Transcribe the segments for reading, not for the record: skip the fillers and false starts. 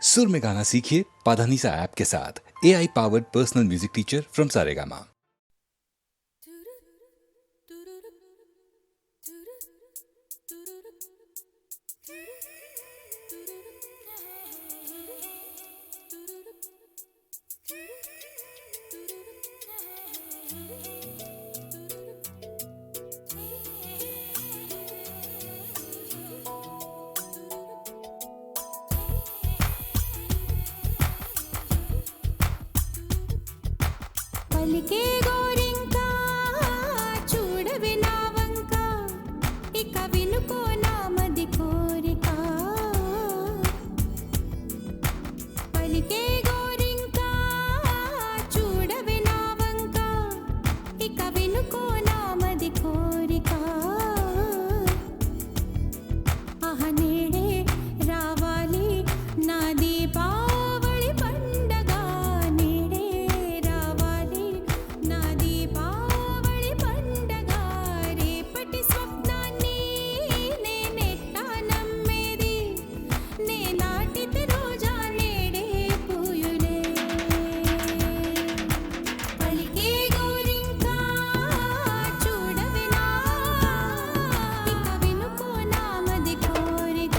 सुर में गाना सीखिए पाधानीसा ऐप के साथ। AI powered personal music teacher from Saregama. పలికే గోరింకా చూడవే నా వంక ఇక వినుకో నా మది కోరిక పలికే గోరింకా చూడవే నా వంక ఇక వినుకో నా మది కోరిక ఆహ నేడే రావాలి నా దీపావళి పండగ నేడే రావాలి నా దీపావళి పండగ రేపటి స్వప్నాన్ని నేనెట్టా నమ్మేది నే నాటితే రోజా నేడే పూయులే పలికే గోరింకా చూడవే నా ఇక వినుకో నా మది కోరిక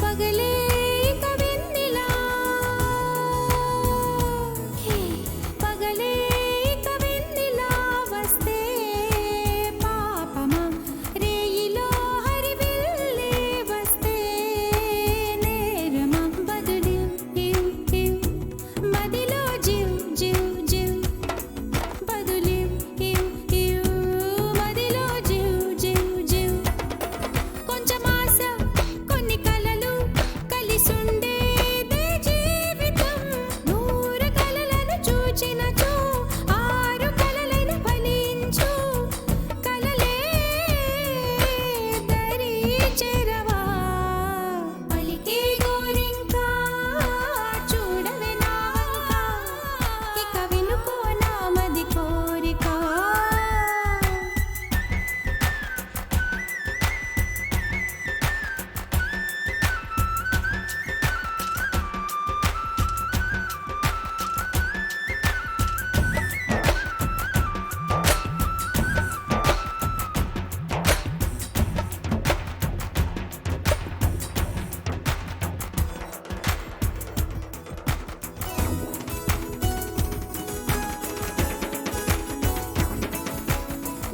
పగలే కవెన్నెలా పగలే కవెన్నెలా వస్తే పాపమా రేయిలో హరివిల్లే వస్తే నేరమా బదులు మదిలో జివ్ జివ్ జివ్ బదులు మదిలో జివ్ జివ్ జివ్ కొంచెం ఆశ కొన్ని కలలు కలిసుండేదే జీవితం నూరు కలలను చూచినచో ఆరు కలలైన ఫలించు కలలే దరి చేరవా పలికే గోరింకా చూడవే నా వంక ఇక వినుకో నా మది కోరిక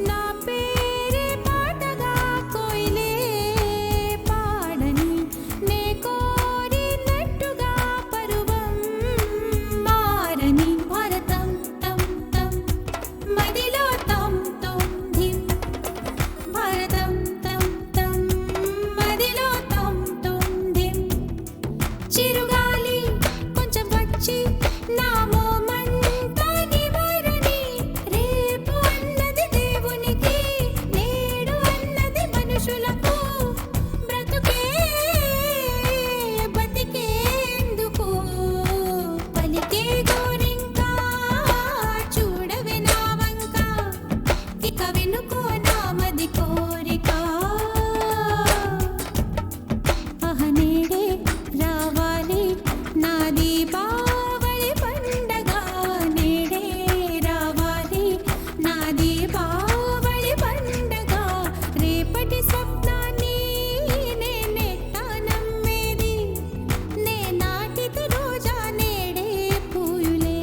నా పేరే పాటగా కోయిలే పాడని నే కోరినట్టుగా పరువం మారని భరతం తం తం మదిలో తం తం ధిం భరతం తం తం మదిలో తం తం ధిం చిరుగాలి కొంచెం వచ్చి నా మోమంతా నివారణి రేపు అన్నది దేవునికి నేడు అన్నది మనుషులకు బ్రతుకే బతికేందుకు పలికే గోరింకా చూడవే నా వంక ఇక వినుకో నా మది కోరిక ఆహ నేడే రావాలి నా దీపావళి పండగ నేడే రావాలి నా దీపావళి పండగ రేపటి స్వప్నాన్ని నేనెట్టా నమ్మేది నే నాటితే రోజా నేడే పూయులే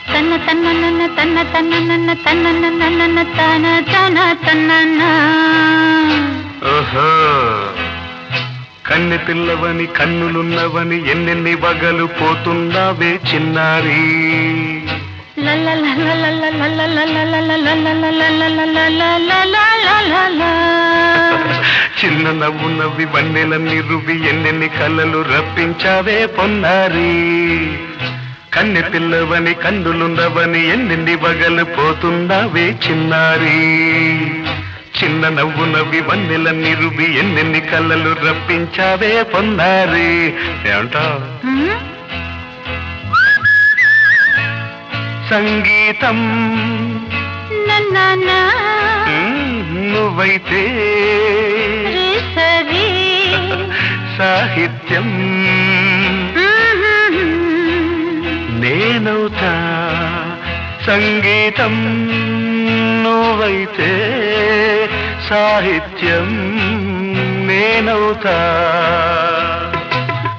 తన్న తన్న తన తన తన తన కన్నె పిల్లవని కన్నులున్నవని ఎన్నెన్ని వగలు పోతున్నావే చిన్నారి. చిన్న నవ్వు నవ్వి వన్నెలన్నీ రువి ఎన్నెన్ని కళ్ళలు రప్పించావే పొన్నారి. కన్నె పిల్లవని కన్నులున్నవని ఎన్నెన్ని వగలు పోతున్నావే చిన్నారి. చిన్న నవ్వు నవ్వి వన్నెలన్నీ రువి ఎన్నెన్ని కళ్ళలు రప్పించావే పొన్నారి. ఏమంటావ్? సంగీతం నువ్వైతే సాహిత్యం నేనవుతా. సంగీతం నువ్వైతే సాహిత్యం నేనవుతా.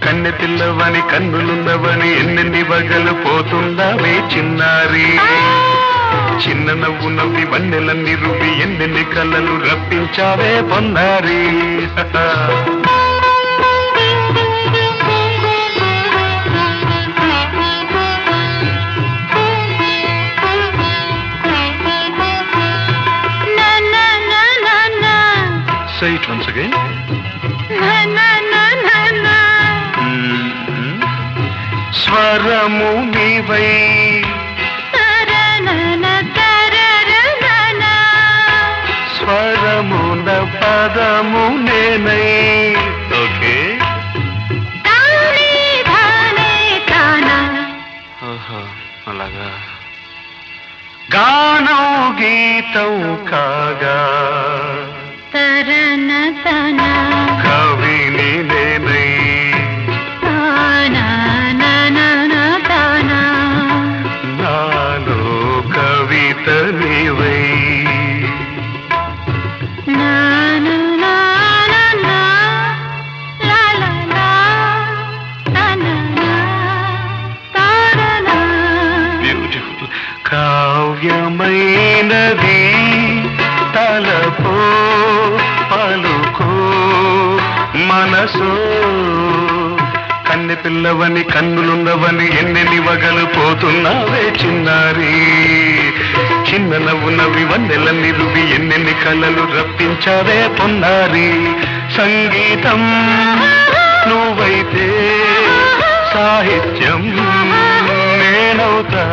కన్నె పిల్లవని కన్నులున్నవని ఎన్నెన్ని వగలు పోతుందావే చిన్నారి. చిన్న నవ్వు నవ్వి వన్నెలన్నీ రువి ఎన్నెన్ని కళ్ళలు రప్పించావే పొన్నారి. Say it once again. స్వరము నీవై స్వరమున పదము నేనై. ఓకే, అలాగా. గానం గీతం కాగా కవిని నేనై. నాలో కవిత నీవై. బ్యూటిఫుల్. కావ్యమైనది తలపో పలుకో మనసో. కన్నె పిల్లవని కన్నులున్నవని ఎన్నెన్ని వగలు పోతున్నావే చిన్నారి. చిన్న నవ్వు నవ్వి వన్నెలన్నీ రువి ఎన్నెన్ని కళ్ళలు రప్పించావే పొన్నారి. సంగీతం నువ్వైతే సాహిత్యం నేనవుతా.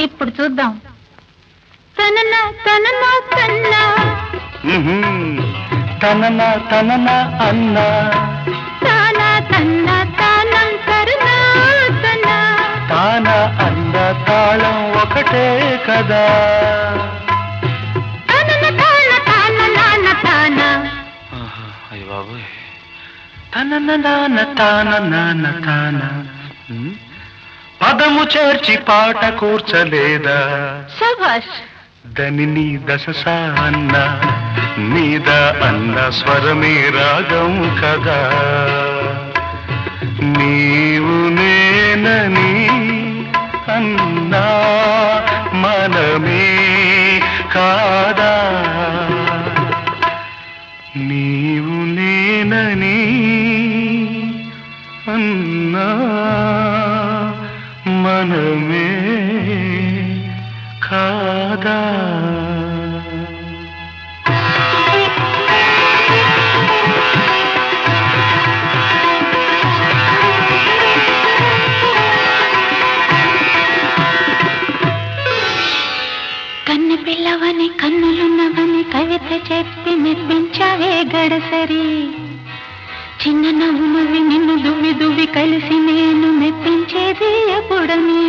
ఇప్పుడు చూద్దాం. తనన తనన తన్న తనన తనన అన్న తాన తన్న తానం కరుణ తన తాన అన్న తాళం ఒకటే కదా. తనన తాన తాన నాన్న తాన. అయ్య బాబోయ్. తనన నాన్న తాన నాన్న తాన. పదము చేర్చి పాట కూర్చలేదా. శభాష్. దని దశ అన్న మీద అన్న స్వరమే రాగం కదా. నీవు నేనని అన్నా మనమే కాదా. నీవు నేనని అన్నా మనమే కాదా. కన్నె పిల్లవని కన్నులున్నవని కవిత చెప్పి మెప్పించావే గడసరి. చిన్న నవ్వు నవ్వి నిన్ను దువ్వి దువ్వి కలిసి నేను మెప్పించేది ఎప్పుడని.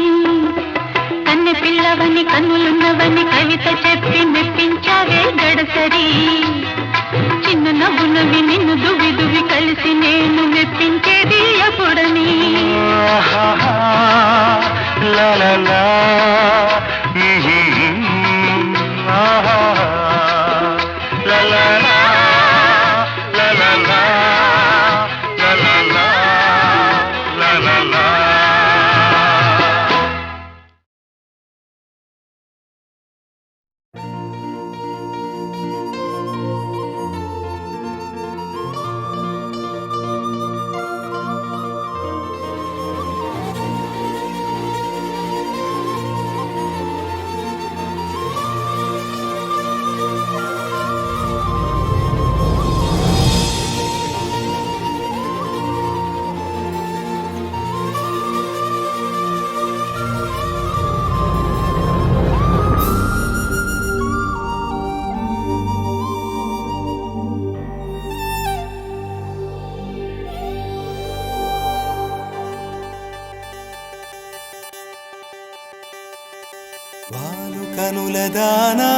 కన్నె పిల్లవని కన్నులున్నవని కవిత చెప్పి మెప్పించావే గడసరి. చిన్న నవ్వు నవ్వి నిన్ను దువ్వి దువ్వి కలిసి నేను మెప్పించేది ఎప్పుడని. లా లా లా. కనుల దానా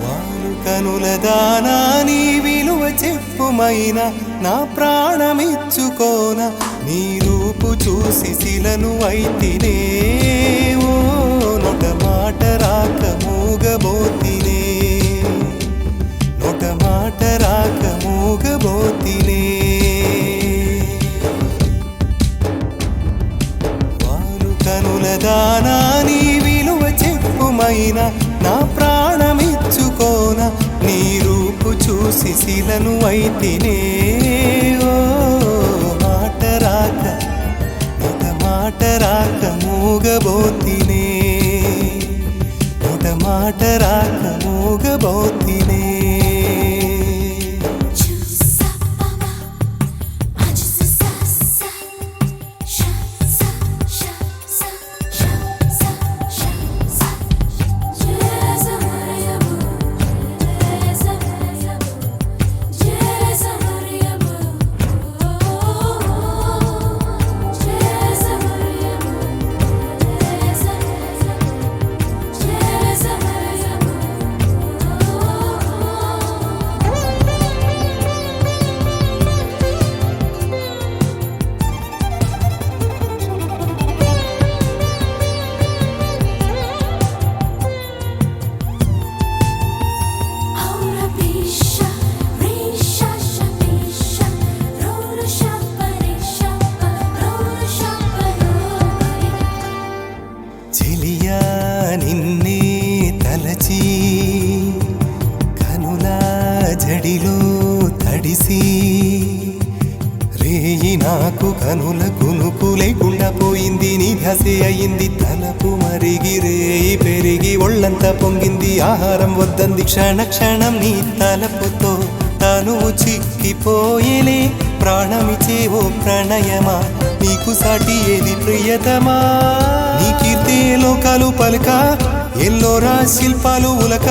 వాలు కనుల దానా నీ విలువ చెప్పుమైనా నా ప్రాణమిచ్చుకోన నీ రూపు చూసి శిలను అయితినే ఓ నొట మాట రాక మూగబోతినే నొట మాట రాక మూగబోతినే వాలు కనుల దానా నీ విలువ చెప్పుమైనా నా ప్రాణమిచ్చుకోన నీ రూపు చూసి శిలను అయితినే ఓ మాట రాక నొట మాట రాక మూగబోతినే నొట మాట రాక మూగబోతినే చెలియా నిన్నే తలచి కనుల జడిలో తడిసి రేయి నాకు కనుల కునుకు లేకుండా పోయింది నీ ధ్యాసే అయింది తలపు మరిగి రేయి పెరిగి ఒళ్ళంతా పొంగింది ఆహారం వద్దంది క్షణ క్షణం నీ తలపుతో తను చిక్కిపోయేలే ప్రాణమిచే ఓ ప్రణయమా నీకు సాటి ఏది ప్రియతమా నీ కీర్తే లోకాలు పలక ఎల్లోరా శిల్పాలు ఉలక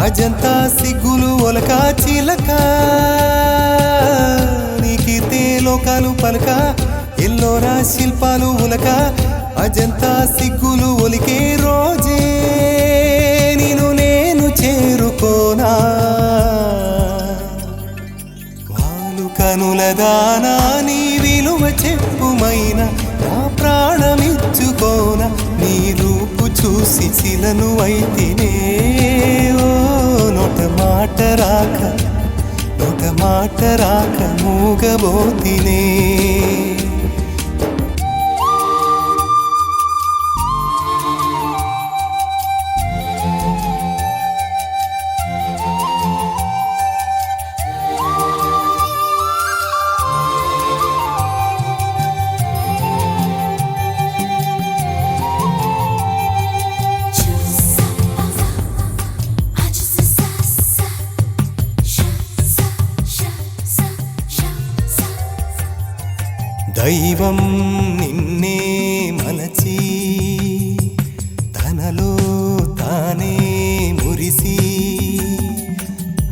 అజంతా సిగ్గులు ఒలక చిలక నీ కీర్తే లోకాలు పలక ఎల్లోరా శిల్పాలు ఉలక అజంతా సిగ్గులు ఒలికే రోజే నిన్ను నేను చేరుకోనా వాలు కనుల దానా నీ విలువ చెప్పుమైనా నా ప్రాణమిచ్చుకోన నీ రూపు చూసి శిలను అయితినే ఓ నొట మాట రాక నొట మాట రాక మూగబోతినే దైవం నిన్నే మలచి తనలో తానే మురిసి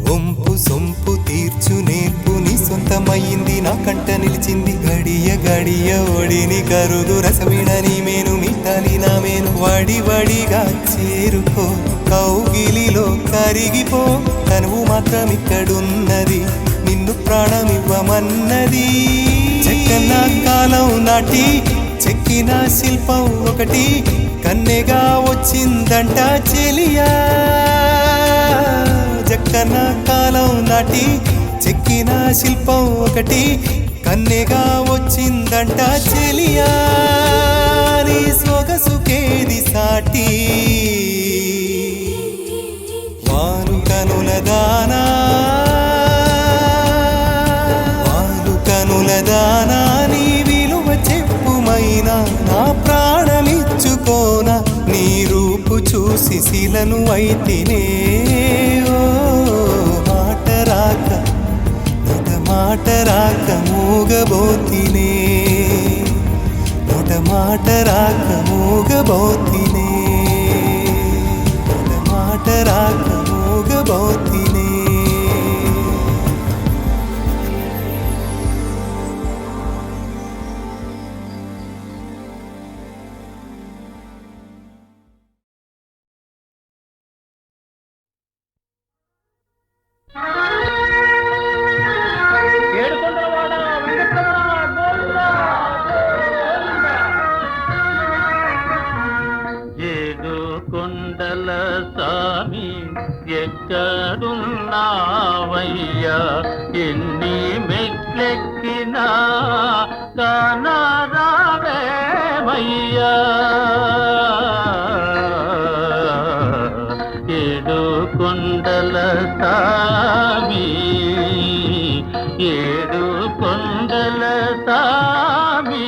వంపు సొంపు తీర్చు నేర్పు నీ సొంతమైంది నా కంట నిలిచింది గడియ గడియ ఒడిని కరుదు రసవిడని మేను మిట్టాలి నా మేను వడి వడిగా చేరుకో కౌగిలిలో కరిగిపో తనువు మాత్రం ఇక్కడున్నది నిన్ను ప్రాణమివ్వమన్నది చెక్కన కాలం నాటి చెక్కిన శిల్పం ఒకటి కన్నెగా వచ్చిందంట చెలియా చెక్కన కాలం నాటి చెక్కిన శిల్పం ఒకటి కన్నెగా వచ్చిందంట చెలియా నీ సొగసుకేది సాటి వాను కనుల దానా దానా నీ విలువ చెప్పుమైనా నా ప్రాణమిచ్చుకోన నీ రూపు చూసి శిలను అయితినే ఓ మాట రాక నొట మాట రాక మూగబోతినే నొట మాట రాక మూగబోతినే నొట మాట రాక మూగబోతినే రావేమయ్యా ఎన్ని మెట్లెక్కినా కాన రావేమయ్యా ఏడు కొండల సామి ఏడు కొండల సామి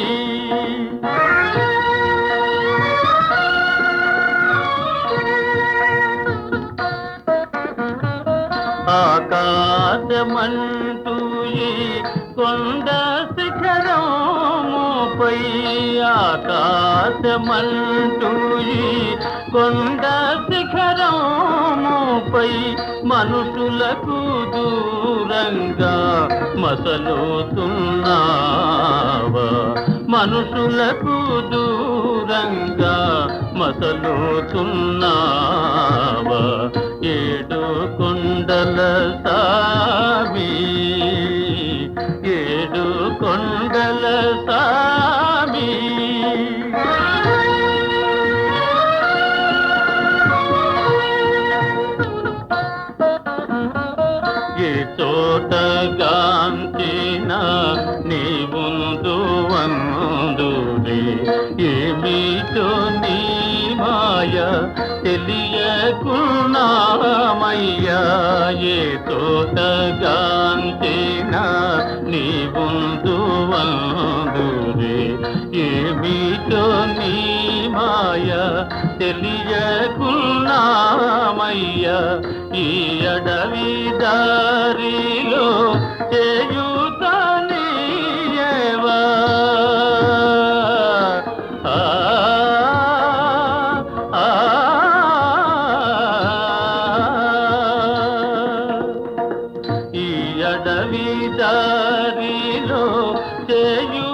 ఆకాశమంటూ ఈ కొండ శిఖరముపై ఆకాశమంటూ ఈ కొండ శిఖరముపై మనుషులకు దూరంగా మసలుతున్నావా మనుషులకు దూరంగా మసలుతున్నావా ఏడు కొండల సామి ఏడు కొండల సామి ఏ చోట గాంచినా నీ ముందు వందురే ఏమిటో నీ మాయ తెలియకున్నామయ్యా ఏ తోట గాంచినా నీ ముందు వందురే ఏమిటో నీ మాయ తెలియకున్నామయ్యా ఈ అడవి దారిలో చేయుతనీయవా ఈ అడవి దారిలో చేయుతనీయవా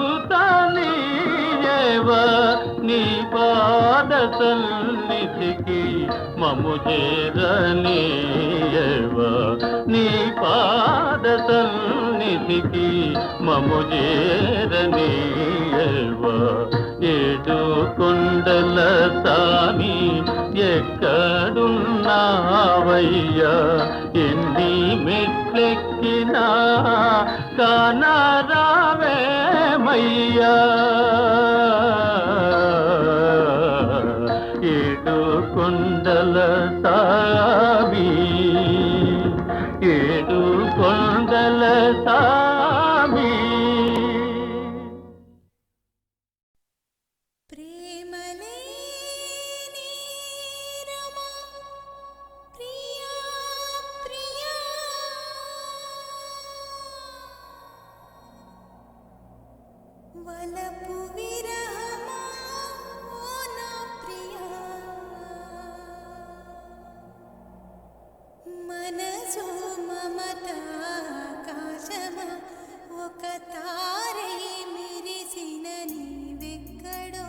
నీ పాద సన్నిధికి మము చేరనీయవా నీ పాద సన్నిధికి మము చేరనీయవా ఏడు కొండల సామి ఎక్కడున్నావయ్యా ఎన్ని మెట్లెక్కినా కాన రావేమయ్యా ఏడు కొండల సామి ఏడు కొండల సామి ప్రేమలేని రమా ప్రియా ప్రియా వలపు విరహమా ఓ నా ప్రియా మనసు మమత ఆకాశమా ఒక తారై మెరిసిన నీవెక్కడో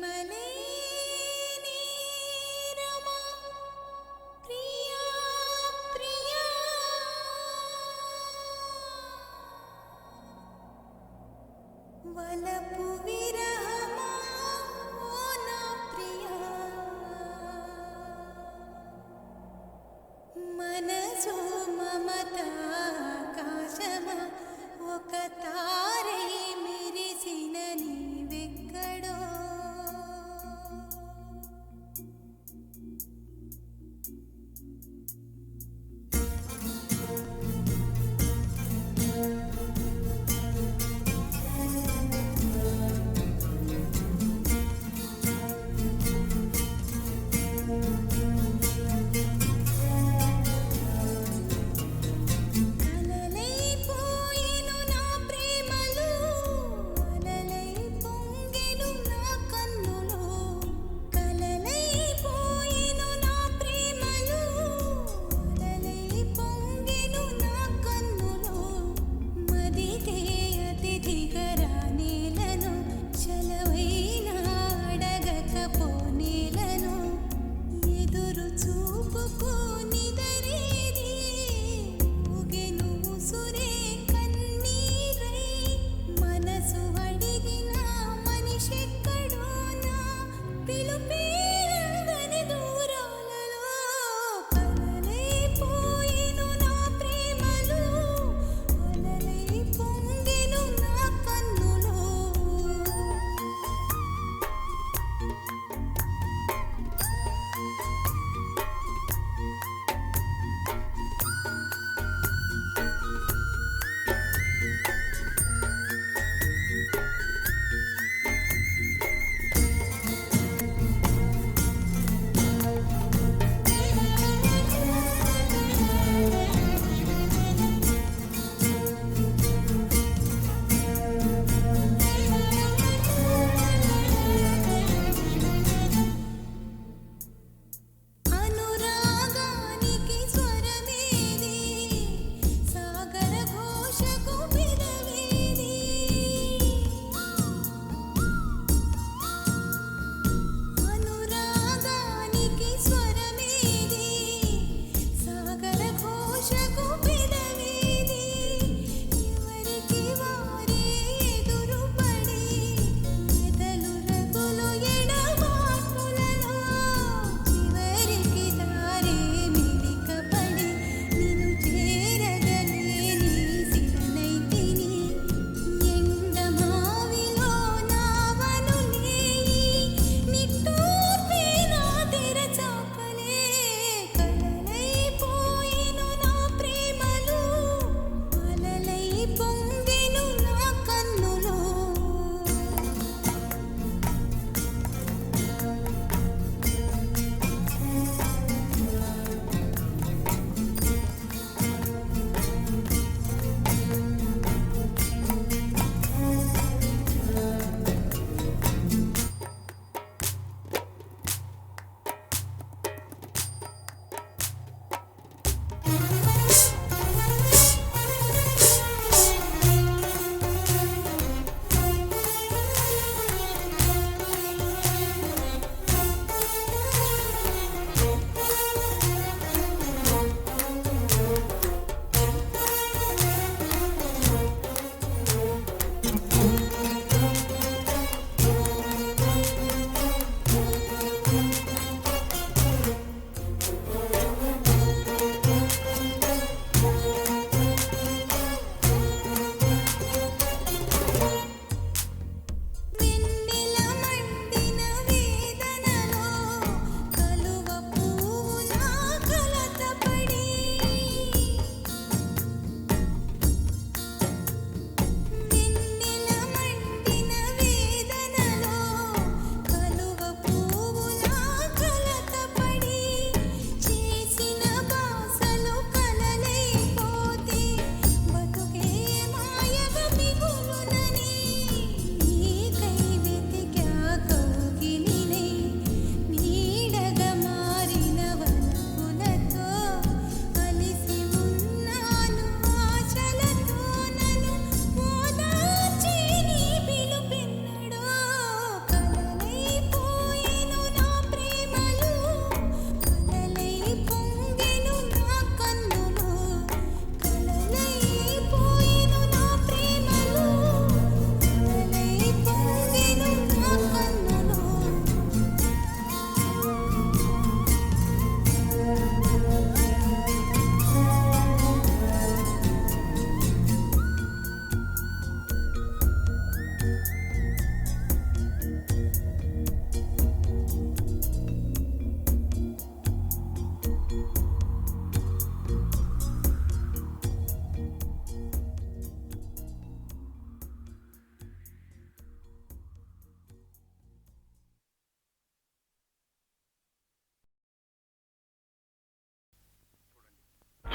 ప్రేమలేని రమా ప్రియా ప్రియా వలపు విరహమా ఓ నా ప్రియా మనసు మమత ఆకాశమా ఒక తారై మెరిసిన నీవెక్కడో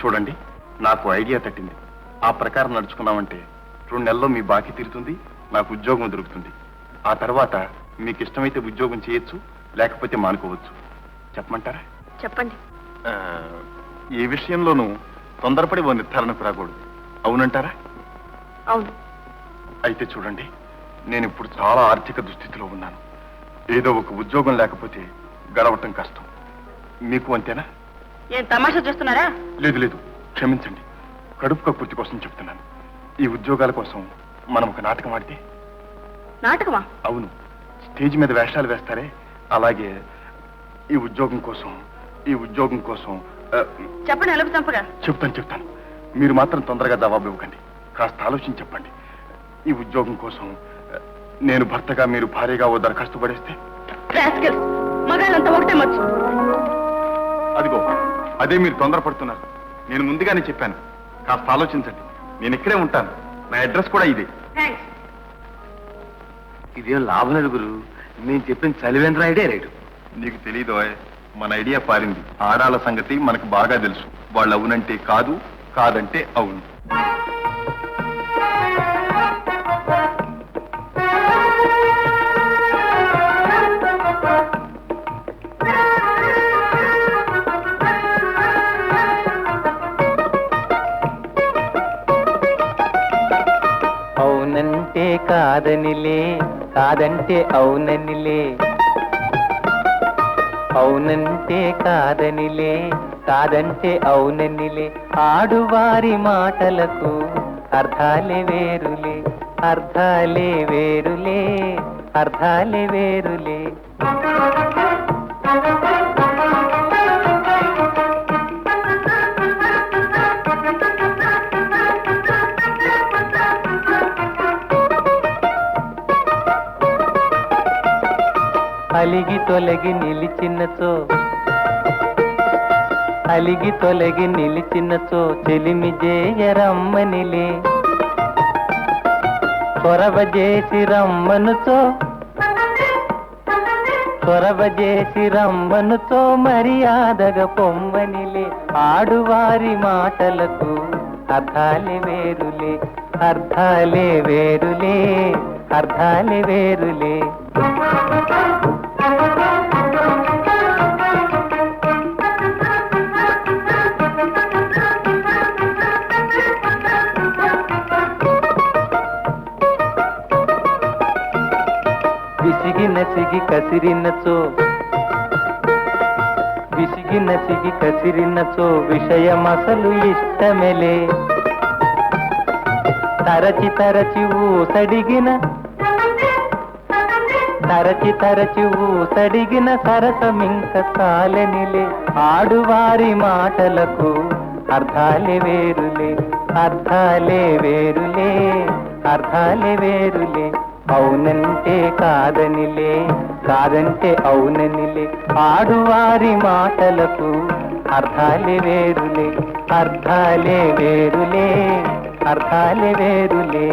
చూడండి, నాకు ఐడియా తట్టింది. ఆ ప్రకారం నడుచుకున్నామంటే 2 నెలల్లో మీ బాకీ తీరుతుంది, నాకు ఉద్యోగం దొరుకుతుంది. ఆ తర్వాత మీకు ఇష్టమైతే ఉద్యోగం చేయొచ్చు, లేకపోతే మానుకోవచ్చు. చెప్పమంటారా? చెప్పండి. ఏ విషయంలోనూ తొందరపడి ఓ నిర్ధారణకు రాకూడదు. అవునంటారా? అవును. అయితే చూడండి, నేను ఇప్పుడు చాలా ఆర్థిక దుస్థితిలో ఉన్నాను. ఏదో ఒక ఉద్యోగం లేకపోతే గడవటం కష్టం. మీకు అంతేనా? ఏం తమాషా చేస్తున్నారా? లేదు లేదు, క్షమించండి. కడుపు కక్కుర్తి కోసం చెప్తున్నాను. ఈ ఉద్యోగాల కోసం మనం ఒక నాటకం ఆడితే. నాటకమా? అవును, స్టేజ్ మీద వేషాలు వేస్తారే, అలాగే ఈ ఉద్యోగం కోసం చెప్పండి. అలుపు చంపగా చెప్తాను. మీరు మాత్రం తొందరగా జవాబు ఇవ్వకండి. కాస్త ఆలోచించి చెప్పండి. ఈ ఉద్యోగం కోసం నేను భర్తగా, మీరు భార్యగా ఓ దరఖాస్తు పడేస్తే. మగాళ్ళంతా ఒకటే మచ్చు. అదిగో, అదే మీరు తొందరపడుతున్నారు. నేను ముందుగానే చెప్పాను, కాస్త ఆలోచించండి. నేను ఇక్కడే ఉంటాను. నా అడ్రస్ కూడా ఇదే. ఇదేం లాభం లేదు గురు. నేను చెప్పిన చలివేంద్ర ఐడియా రేటు. నీకు తెలీదు, మన ఐడియా పారింది. ఆడాల సంగతి మనకు బాగా తెలుసు. వాళ్ళు అవునంటే కాదు, కాదంటే అవును. అవునంటే కాదనిలే, కాదంటే అవుననిలే. అవునంటే కాదనిలే, కాదంటే అవుననిలే. ఆడువారి మాటలకు అర్థాలే వేరులే, అర్థాలే వేరులే, అర్థాలే వేరులే. అలిగి తొలగి నిలిచినచో, అలిగి తొలగి నిలిచినచో చెలిమి జేయరమ్మనిలే. చొరవ చేసి రమ్మనుచో, చొరవ చేసి రమ్మనుచో మర్యాదగా పొమ్మనిలే. ఆడువారి మాటలకు అర్థాలే వేరులే, అర్థాలే వేరులే, అర్థాలే వేరులే. విసిగి నసిగి కసిరినచో, విసిగి నసిగి కసిరినచో విషయమసలు ఇష్టమెలే. తరచి తరచి ఊసడిగిన, తరచి తరచి ఊసడిగిన సరసమింక చాలనిలే. ఆడువారి మాటలకు అర్థాలే వేరులే, అర్థాలే వేరులే, అర్థాలే వేరులే. అవునంటే కాదనిలే, కాదంటే అవుననిలే. ఆడువారి మాటలకు అర్థాలే వేరులే, అర్థాలే వేరులే, అర్థాలే వేరులే.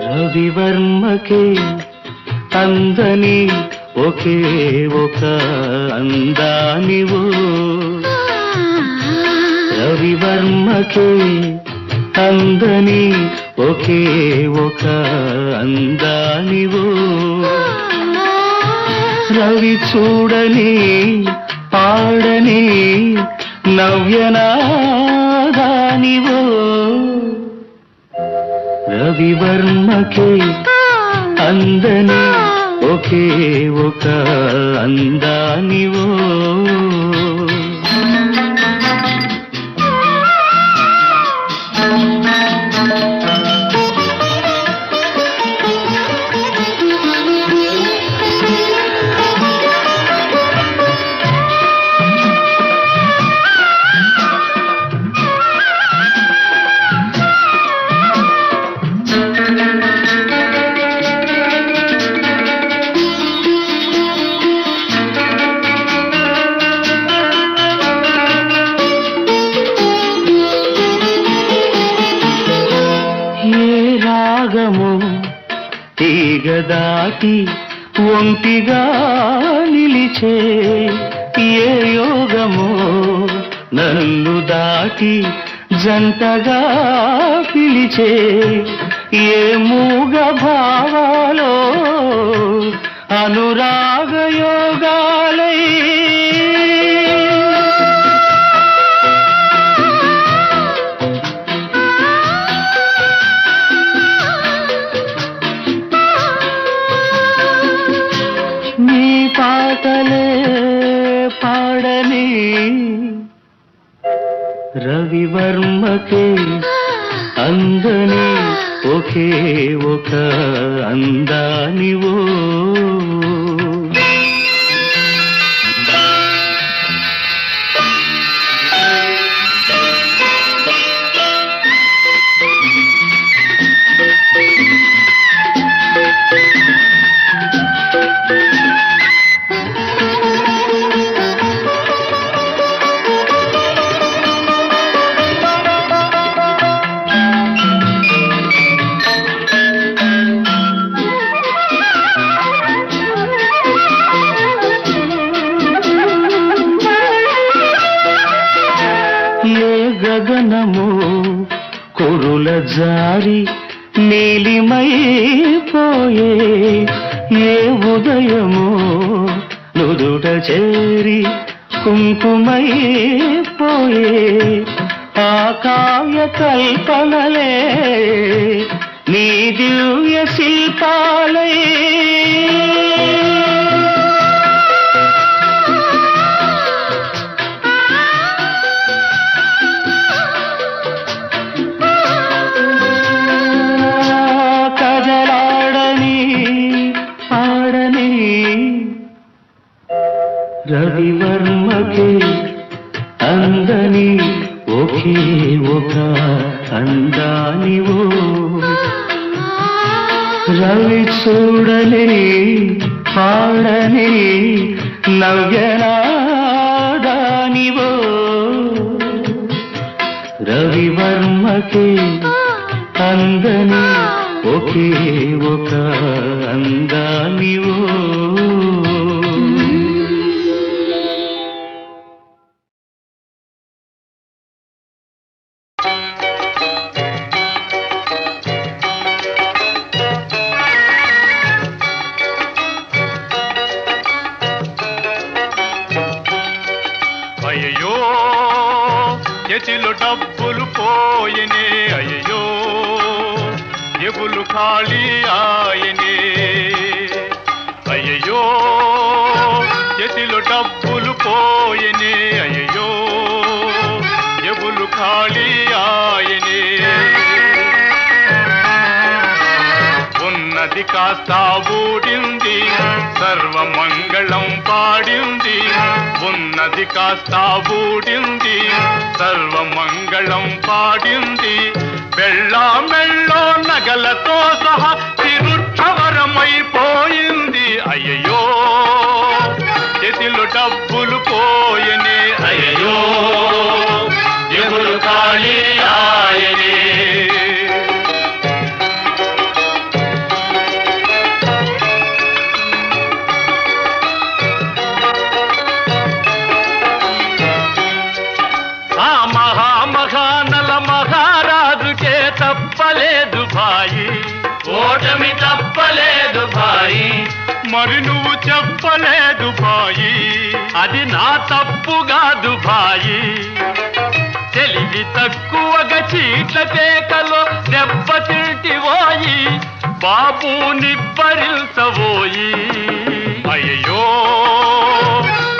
రవివర్మకే అందని ఒకే ఒక అందానివో, రవివర్మకే అందని ఒకే ఒక అందానివో. రవి చూడని పాడని నవ్యనాదానివో. రవివర్మకే అందని ఒకే ఒక అందానివో. దాటి ఒంటిగా నిలిచే ఏ యోగమో నన్ను దాటి జంటగా పిలిచే ఏ మూగ భావాలో అనురాగ యోగాలై నీ పాటలే పాడని రవివర్మకే అందని ఒకే ఒక అందానివో గగనము కురుల జారి నీలిమైపోయే ఏ ఉదయమో నుదుట చేరి కుంకుమైపోయే ఆ కావ్య కల్పనలే నీ దివ్య శిల్పాలే రవివర్మకే అందని ఒకే ఒక అందానివో రవి చూడని పాడని నవ్యనాదానివో రవివర్మకే అందని ఒకే ఒక అందానివో అయ్యో చేతిలో డబ్బులు పోయనే అయ్యో జేబులు ఖాళీ ఆయనే అయ్యో చేతిలో డబ్బులు పోయనే అయ్యో జేబులు ఖాళీ ఆయనే ఉన్నది కాస్త ఊడింది సర్వమంగళం పాడింది ఉన్నది కాస్త ఊడింది సర్వమంగళం పాడింది బెళ్ళా మెళ్ళో నగలతో సహా తిరుక్షవరమైపోయింది అయ్యో చేతిలో డబ్బులు పోయనే అయ్యో జేబులు ఖాళీ ఆయనే తప్పలేదు భాయి ఓటమి తప్పలేదు భాయి మరి నువ్వు చెప్పలేదు భాయి అది నా తప్పు కాదు భాయి తెలివి తక్కువగా చీట్ల కేకలో దెబ్బతింటివోయి బాబు నిబ్బరిల్సవోయి అయ్యో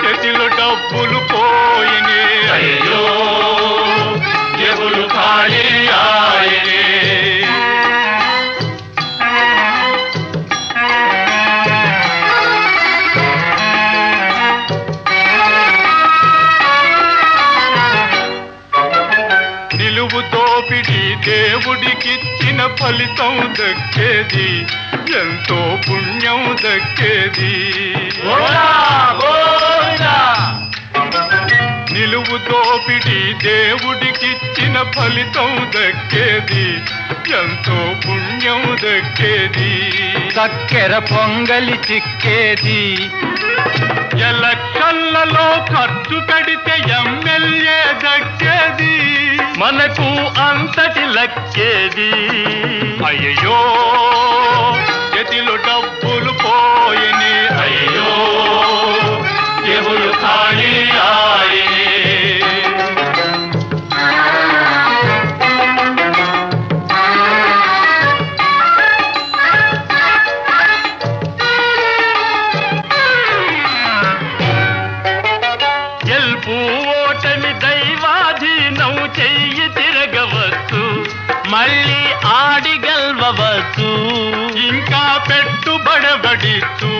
చేతిలో డబ్బులు పోయినే అయ్యో జేబులు ఖాళీ ఆయనే నిలువు తోపిడి దేవుడికిచ్చిన ఫలితం దక్కేది ఎంతో పుణ్యం దక్కేది నిలువు దోపిడి దేవుడికిచ్చిన ఫలితం దక్కేది ఎంతో పుణ్యం దక్కేది. చక్కెర పొంగలి చిక్కేది. ఎలక్షన్లలో ఖర్చు పెడితే ఎమ్మెల్యే దక్కేది. మనకు అంతటి లక్కేది. అయ్యో చేతిలో డబ్బులు పోయని, అయ్యో దేవుడు ఖాళీ ఆయనే. గెలుపు ఓటమి దైవాధీనం, చెయ్యి తిరగవచ్చు, మళ్ళీ ఆడి గెలవచ్చు. ఇంకా పెట్టుబడబడిచ్చు,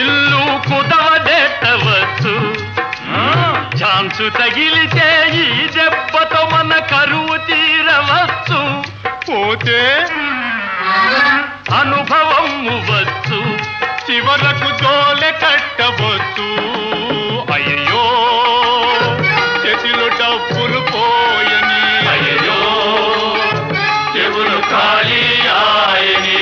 ఇల్లు కుదవదెట్టవచ్చు. ఛాన్సు తగిలితే ఈ దెబ్బతో మన కరువు తీరవచ్చు. పోతే అనుభవం వచ్చు, చివరకు జోలె కట్టవచ్చు. అయ్యో చేతిలో డబ్బులు పోయని, అయ్యో చెవులు ఖాళీ ఆయనే.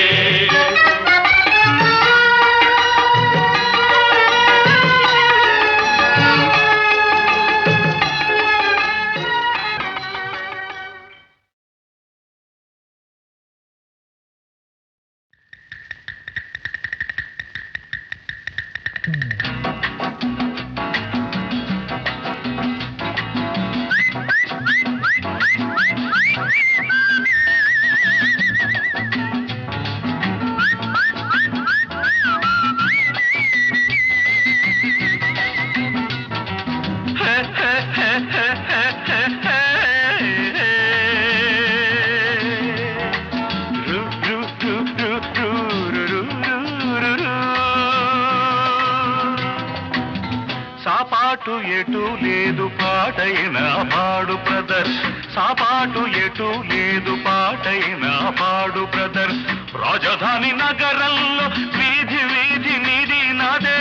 సాపాటు ఎటు లేదు పాటైన పాడు బ్రదర్, సాపాటు ఎటు లేదు పాటైన పాడు బ్రదర్. రాజధాని నగరంలో వీధి వీధి నీది నాదే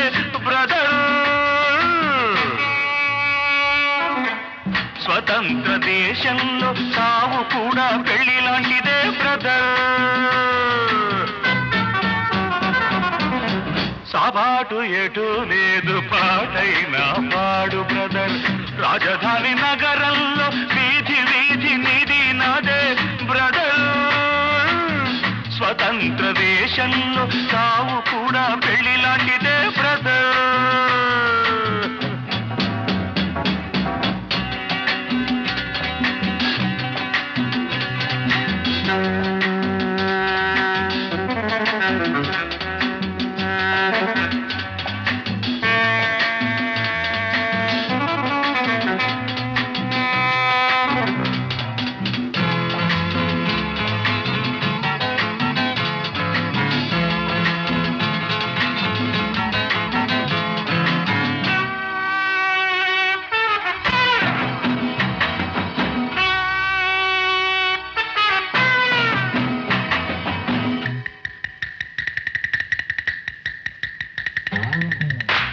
బ్రదర్. స్వతంత్ర దేశంలో సావు కూడా పెళ్లి లాంటిదే బ్రదర్. సాబాటు ఎటు లేదు పాటైన పాడు బ్రదర్. రాజధాని నగరంలో వీధి వీధి నీది నాదే బ్రదర్. స్వతంత్ర దేశంలో సావు కూడా పెళ్లి లాంటిదే బ్రదర్.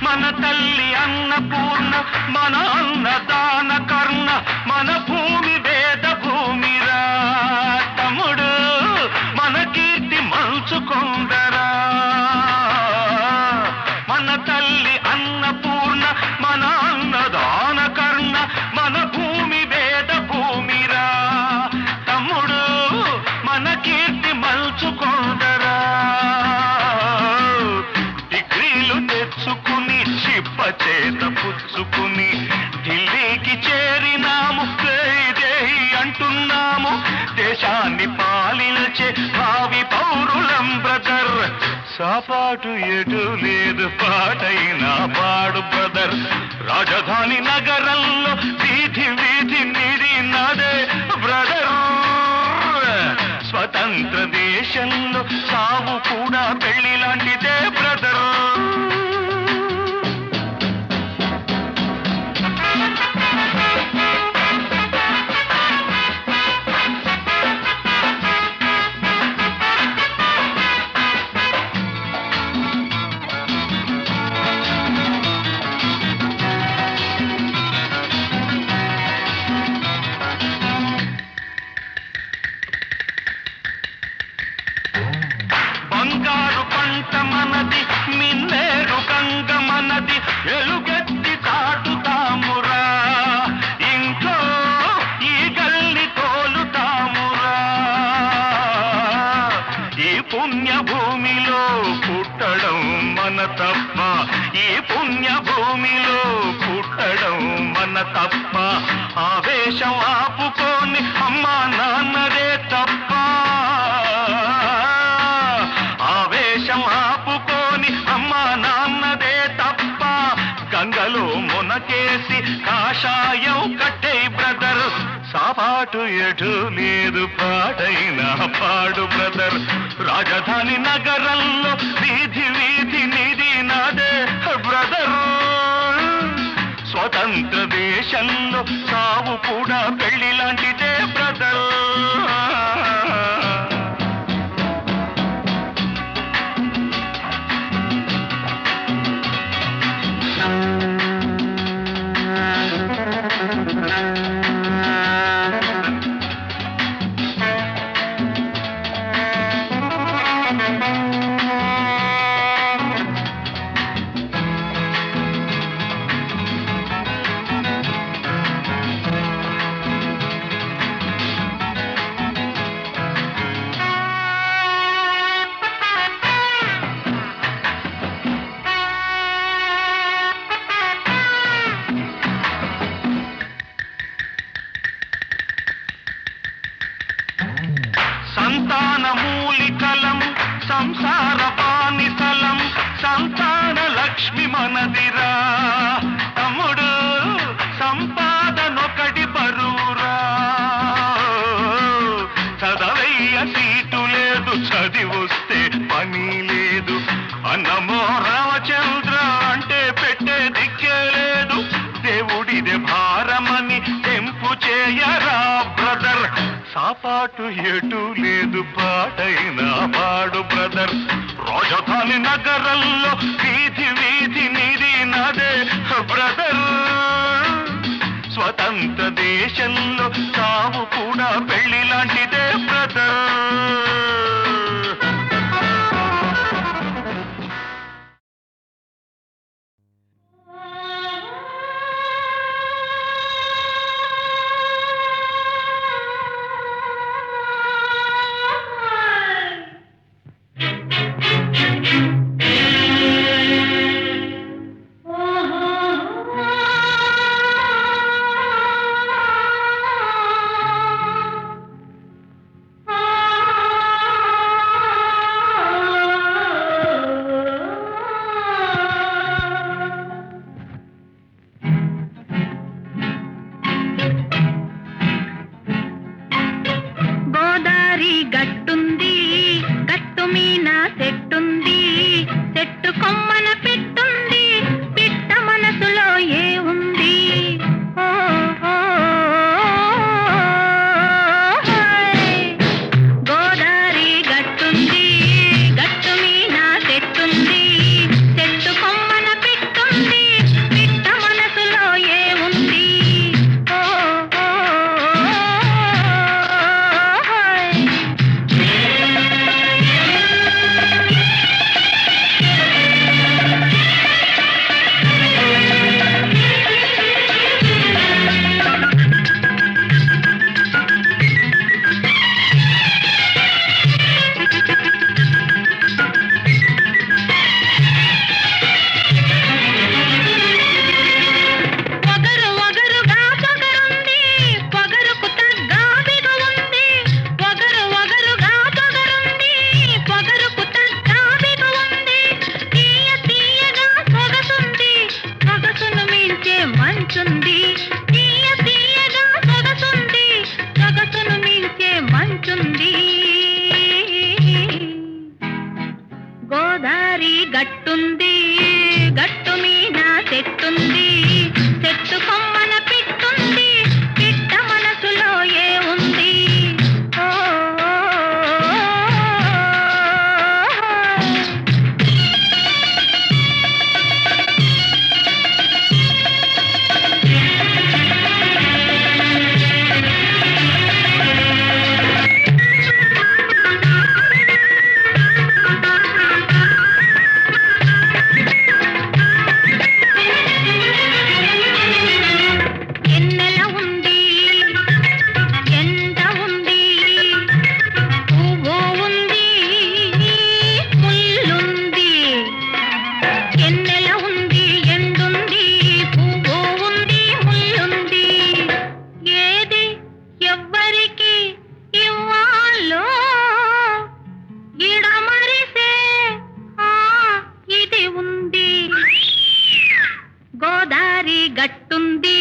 మన తల్లి అన్నపూర్ణ, మన అన్నదాన కర్ణ, మన భూమి వేద భూమిరా తమ్ముడు, మన కీర్తి మంచుకొందరా. మన తల్లి అన్నపూర్ణ, మన అన్నదాన కర్ణ, మన భూమి వేద భూమిరా తమ్ముడు, మన కీర్తి మంచుకొందరా. డిగ్రీలు తెచ్చుకుని చిప్ప చేత పుచ్చుకుని ఢిల్లీకి చేరినాము, జై అంటున్నాము. దేశాన్ని పాలించే భావి పౌరులం బ్రదర్. సాపాటు ఎటు లేదు పాటైన పాడు బ్రదర్. రాజధాని నగరంలో వీధి వీధి నీది నాదే బ్రదర్. స్వతంత్ర దేశంలో సావు కూడా పెళ్లి లాంటిదే బ్రదర్. ఎలుగెత్తి చాటుతామురా, ఇంట్లో ఈ గల్లి తోలుతామురా. ఈ పుణ్యభూమిలో పుట్టడం మన తప్ప, ఈ పుణ్యభూమిలో పుట్టడం మన తప్ప. ఆవేశం ఆపుకొని అమ్మా నాన్నదే తప్ప, ఆవేశం ఆపుకొని అమ్మా నాన్నదే తప్ప. గంగలో మునకేసి కాషాయం కట్టే బ్రదర్, సాపాటు ఎటు లేదు పాడైనా పాడు బ్రదర్. రాజధాని నగరంలో వీధి వీధి నిధి నాదే బ్రదర్. స్వతంత్ర దేశంలో సావు కూడా పెళ్లి లాంటిదే బ్రదర్. సంతాన మూలికలం సంసార పానిసలం, సంతాన లక్ష్మి మనదిరా తమ్ముడు, సంపాదనొకటి బరువురా. చదవయ్య సీటు లేదు, చదివొస్తే పని లేదు. అన్నమో రామచంద్ర అంటే పెట్టే దిక్కే లేదు. దేవుడిదే భారమని తెంపు చేయరా బ్రదర్. సాపాటు ఎటు లేదు పాటైనా పాడు బ్రదర్. రాజధాని నగరంలో వీధి వీధి నిధి నాదే బ్రదర్. స్వతంత్ర దేశంలో సావు కూడా పెళ్లి లాంటిదే బ్రదర్. గట్టుంది